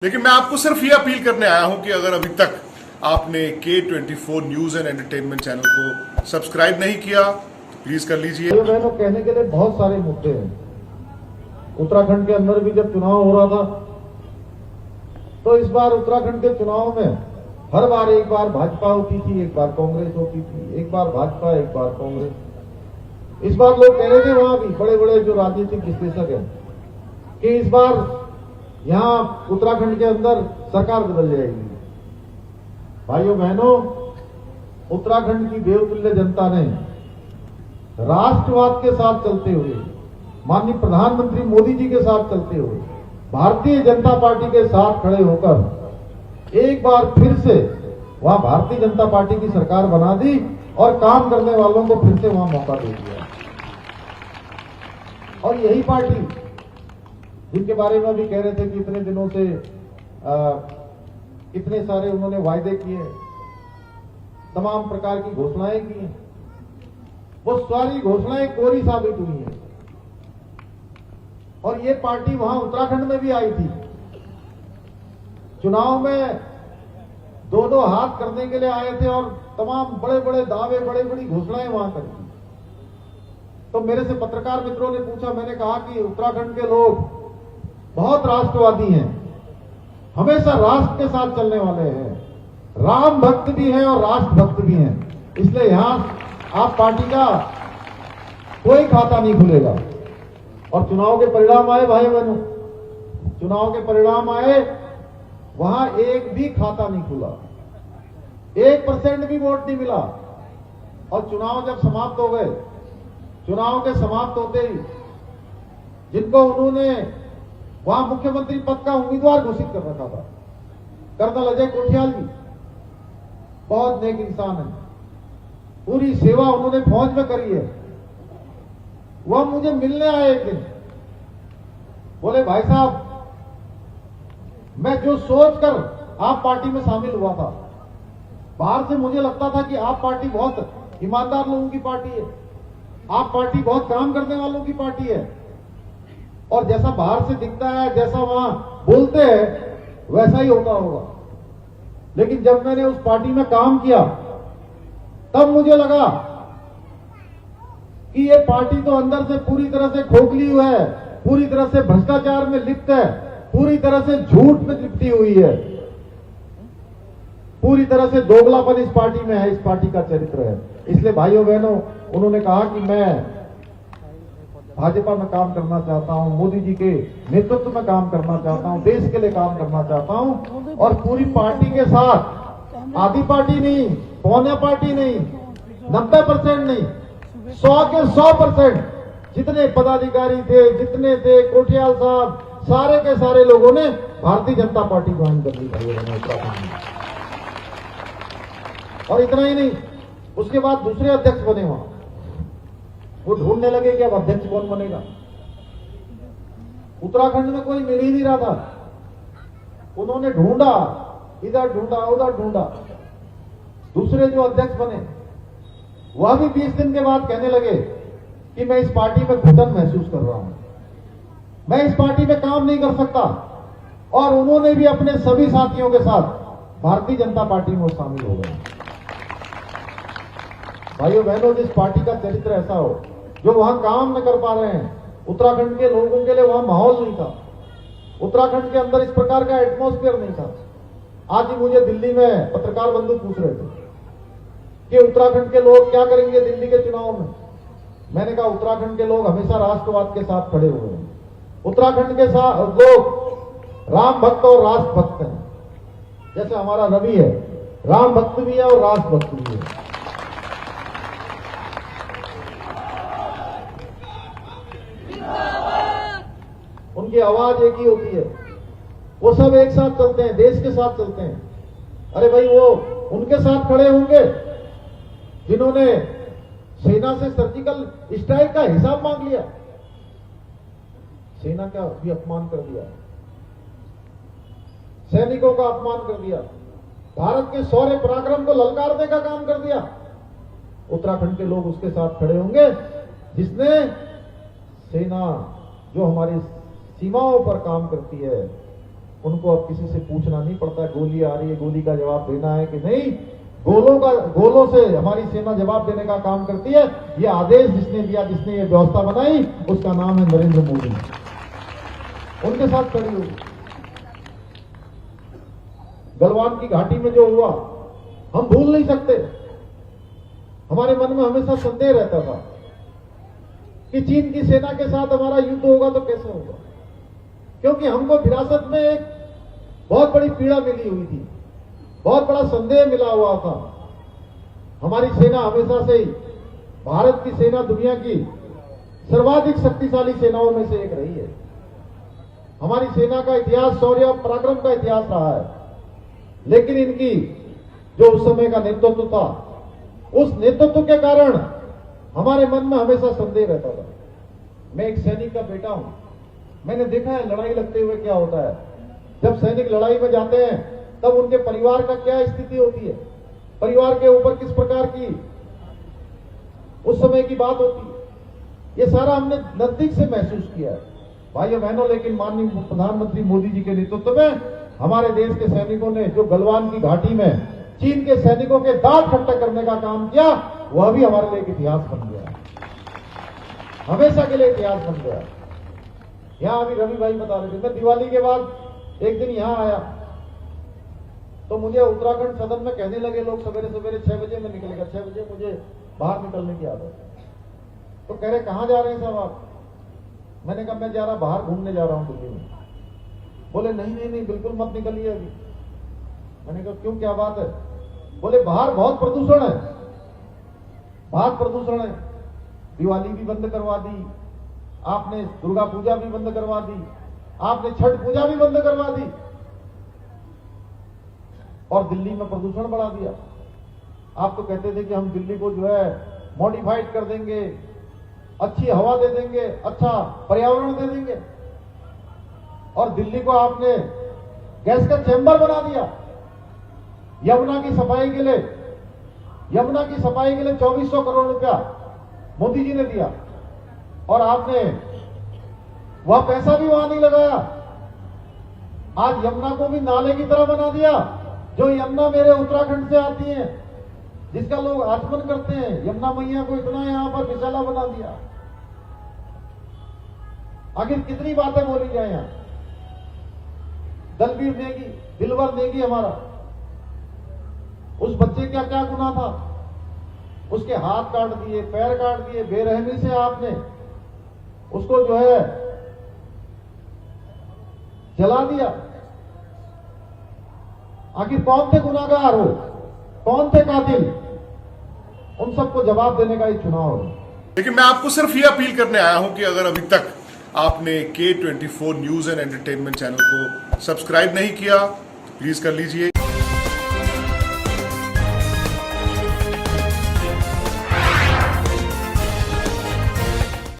लेकिन मैं आपको सिर्फ ये अपील करने आया हूं कि अगर अभी तक आपने K24 news and entertainment channel को सब्सक्राइब नहीं किया तो प्लीज कर लीजिए। बहनों, कहने के लिए बहुत सारे मुद्दे हैं। उत्तराखंड के अंदर भी जब चुनाव हो रहा था तो इस बार उत्तराखंड के चुनाव में हर बार एक बार भाजपा होती थी, एक बार कांग्रेस होती थी, एक बार भाजपा एक बार कांग्रेस। इस बार लोग कह रहे थे, वहां भी बड़े बड़े जो राजनीतिक विश्लेषक हैं, कि इस बार यहां उत्तराखंड के अंदर सरकार बदल जाएगी। भाइयों बहनों, उत्तराखंड की देवतुल्य जनता ने राष्ट्रवाद के साथ चलते हुए, माननीय प्रधानमंत्री मोदी जी के साथ चलते हुए, भारतीय जनता पार्टी के साथ खड़े होकर एक बार फिर से वहां भारतीय जनता पार्टी की सरकार बना दी और काम करने वालों को फिर से वहां मौका दे दिया। और यही पार्टी जिनके बारे में भी कह रहे थे कि इतने दिनों से इतने सारे उन्होंने वायदे किए, तमाम प्रकार की घोषणाएं की हैं, वो सारी घोषणाएं कोरी साबित हुई हैं। और ये पार्टी वहां उत्तराखंड में भी आई थी, चुनाव में दो दो हाथ करने के लिए आए थे और तमाम बड़े बड़े दावे, बड़ी बड़ी घोषणाएं वहां करी थी। तो मेरे से पत्रकार मित्रों ने पूछा, मैंने कहा कि उत्तराखंड के लोग बहुत राष्ट्रवादी हैं, हमेशा राष्ट्र के साथ चलने वाले हैं, राम भक्त भी हैं और राष्ट्र भक्त भी हैं, इसलिए यहां आप पार्टी का कोई खाता नहीं खुलेगा। और चुनाव के परिणाम आए भाई बहनों, चुनाव के परिणाम आए, वहां एक भी खाता नहीं खुला, 1% भी वोट नहीं मिला। और चुनाव जब समाप्त हो गए, चुनाव के समाप्त होते ही जिनको उन्होंने वहां मुख्यमंत्री पद का उम्मीदवार घोषित कर रखा था, कर्नल अजय कोठियाल जी, बहुत नेक इंसान है, पूरी सेवा उन्होंने फौज में करी है। वह मुझे मिलने आए एक दिन, बोले भाई साहब, मैं जो सोचकर आप पार्टी में शामिल हुआ था, बाहर से मुझे लगता था कि आप पार्टी बहुत ईमानदार लोगों की पार्टी है, आप पार्टी बहुत काम करने वालों की पार्टी है, और जैसा बाहर से दिखता है, जैसा वहां बोलते हैं, वैसा ही होता होगा। लेकिन जब मैंने उस पार्टी में काम किया, तब मुझे लगा कि ये पार्टी तो अंदर से पूरी तरह से खोखली हुई है, पूरी तरह से भ्रष्टाचार में लिप्त है, पूरी तरह से झूठ में लिपटी हुई है, पूरी तरह से दोगलापन इस पार्टी में है, इस पार्टी का चरित्र है। इसलिए भाइयों बहनों, उन्होंने कहा कि मैं भाजपा में काम करना चाहता हूं, मोदी जी के नेतृत्व में काम करना चाहता हूं, देश के लिए काम करना चाहता हूं, और पूरी पार्टी के साथ, आधी पार्टी नहीं, पौने पार्टी नहीं, 90% नहीं, 100 के 100% जितने पदाधिकारी थे, जितने थे, कोठियाल साहब, सारे के सारे लोगों ने भारतीय जनता पार्टी ज्वाइन कर ली भाई उत्तराखंड में। और इतना ही नहीं, उसके बाद दूसरे अध्यक्ष बने वहां, वो ढूंढने लगे कि अब अध्यक्ष कौन बनेगा। उत्तराखंड में कोई मिल ही नहीं रहा था, उन्होंने ढूंढा, इधर ढूंढा, उधर ढूंढा। दूसरे जो अध्यक्ष बने, वह भी 20 दिन के बाद कहने लगे कि मैं इस पार्टी में घुटन महसूस कर रहा हूं, मैं इस पार्टी में काम नहीं कर सकता। और उन्होंने भी अपने सभी साथियों के साथ भारतीय जनता पार्टी में शामिल हो गए। भाइयों बहनों, जिस पार्टी का चरित्र ऐसा हो, जो वहां काम न कर पा रहे हैं, उत्तराखंड के लोगों के लिए वहां माहौल नहीं था, उत्तराखंड के अंदर इस प्रकार का एटमॉस्फेयर नहीं था। आज ही मुझे दिल्ली में पत्रकार बंधु पूछ रहे थे कि उत्तराखंड के लोग क्या करेंगे दिल्ली के चुनाव में। मैंने कहा, उत्तराखंड के लोग हमेशा राष्ट्रवाद के साथ खड़े हुए हैं, उत्तराखंड के साथ लोग राम भक्त और राष्ट्र भक्त हैं। जैसे हमारा रवि है, राम भक्त भी है और राष्ट्र भक्त भी है। उनकी आवाज एक ही होती है, वो सब एक साथ चलते हैं, देश के साथ चलते हैं। अरे भाई, वो उनके साथ खड़े होंगे जिन्होंने सेना से सर्जिकल स्ट्राइक का हिसाब मांग लिया, सेना का भी अपमान कर दिया, सैनिकों का अपमान कर दिया, भारत के शौर्य पराक्रम को ललकारने का काम कर दिया। उत्तराखंड के लोग उसके साथ खड़े होंगे जिसने सेना जो हमारी सीमाओं पर काम करती है, उनको अब किसी से पूछना नहीं पड़ता, गोली आ रही है, गोली का जवाब देना है कि नहीं। गोलों से हमारी सेना जवाब देने का काम करती है। ये आदेश जिसने दिया, जिसने ये व्यवस्था बनाई, उसका नाम है नरेंद्र मोदी। उनके साथ खड़ी हुई। गलवान की घाटी में जो हुआ हम भूल नहीं सकते। हमारे मन में हमेशा संदेह रहता था कि चीन की सेना के साथ हमारा युद्ध होगा तो कैसे होगा, क्योंकि हमको विरासत में एक बहुत बड़ी पीड़ा मिली हुई थी, बहुत बड़ा संदेह मिला हुआ था। हमारी सेना हमेशा से ही, भारत की सेना दुनिया की सर्वाधिक शक्तिशाली सेनाओं में से एक रही है। हमारी सेना का इतिहास शौर्य और पराक्रम का इतिहास रहा है, लेकिन इनकी जो उस समय का नेतृत्व था, उस नेतृत्व के कारण हमारे मन में हमेशा संदेह रहता था। मैं एक सैनिक का बेटा हूं, मैंने देखा है लड़ाई लगते हुए क्या होता है। जब सैनिक लड़ाई में जाते हैं तब उनके परिवार का क्या स्थिति होती है, परिवार के ऊपर किस प्रकार की उस समय की बात होती है, ये सारा हमने नजदीक से महसूस किया है भाइयों बहनों। लेकिन माननीय प्रधानमंत्री मोदी जी के नेतृत्व में हमारे देश के सैनिकों ने जो गलवान की घाटी में चीन के सैनिकों के दांत खट्टे करने का काम किया, वह भी हमारे लिए एक इतिहास बन गया, हमेशा के लिए इतिहास बन गया। यहां अभी रवि भाई बता रहे थे, मैं दिवाली के बाद एक दिन यहां आया तो मुझे उत्तराखंड सदन में कहने लगे लोग, सवेरे सवेरे 6 बजे में निकलेगा, 6 बजे मुझे बाहर निकलने की आदत है। तो कह रहे कहां जा रहे हैं साहब आप? मैंने कहा मैं जा रहा, बाहर घूमने जा रहा हूं दिल्ली में। बोले नहीं बिल्कुल मत निकलिए अभी। मैंने कहा क्यों, क्या बात है? बोले बाहर बहुत प्रदूषण है, बाहर प्रदूषण है। दिवाली भी बंद करवा दी आपने, दुर्गा पूजा भी बंद करवा दी आपने, छठ पूजा भी बंद करवा दी और दिल्ली में प्रदूषण बढ़ा दिया। आप तो कहते थे कि हम दिल्ली को जो है मॉडिफाइड कर देंगे, अच्छी हवा दे देंगे, अच्छा पर्यावरण दे देंगे, और दिल्ली को आपने गैस का चैम्बर बना दिया। यमुना की सफाई के लिए 2400 करोड़ रुपया मोदी जी ने दिया और आपने वह पैसा भी वहां नहीं लगाया। आज यमुना को भी नाले की तरह बना दिया। जो यमुना मेरे उत्तराखंड से आती है, जिसका लोग आचमन करते हैं, यमुना मैया को इतना यहां पर विशाला बना दिया। आखिर कितनी बातें बोली जाए यहां। दलबीर नेगी, दिलवर नेगी हमारा, उस बच्चे का क्या गुनाह था? उसके हाथ काट दिए, पैर काट दिए, बेरहमी से आपने उसको जो है जला दिया। आखिर कौन थे गुनाहगार, हो कौन थे कातिल? उन सबको जवाब देने का ही चुनाव है। लेकिन मैं आपको सिर्फ ये अपील करने आया हूं कि अगर अभी तक आपने K24 news and entertainment channel को सब्सक्राइब नहीं किया तो प्लीज कर लीजिए।